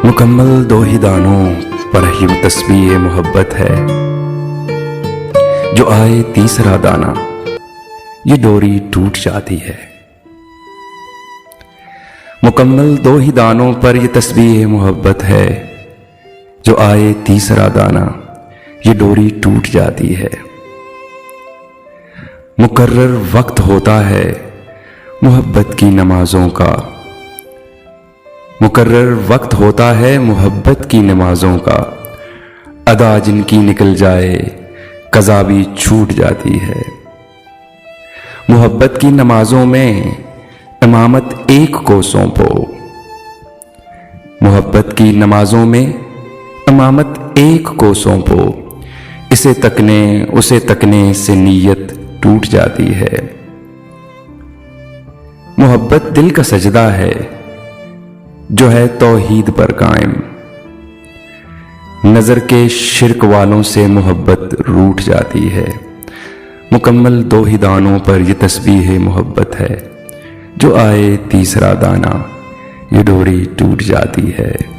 मुकम्मल दो ही दानों पर ही तस्बीह मोहब्बत है। जो आए तीसरा दाना ये डोरी टूट जाती है। मुकम्मल दो ही दानों पर ये तस्बीह मोहब्बत है। जो आए तीसरा दाना ये डोरी टूट जाती है। मुकर्रर वक्त होता है मोहब्बत की नमाजों का। मुकर्रर वक्त होता है मोहब्बत की नमाजों का। अदा जिनकी निकल जाए कज़ा भी छूट जाती है। मोहब्बत की नमाजों में इमामत एक को सौंपो। मोहब्बत की नमाजों में इमामत एक को सौंपो। इसे तकने उसे तकने से नीयत टूट जाती है। मोहब्बत दिल का सजदा है जो है तौहीद पर कायम। नजर के शिरक वालों से मोहब्बत रूठ जाती है। मुकम्मल दो ही दानों पर यह तस्बीह मोहब्बत है। जो आए तीसरा दाना ये डोरी टूट जाती है।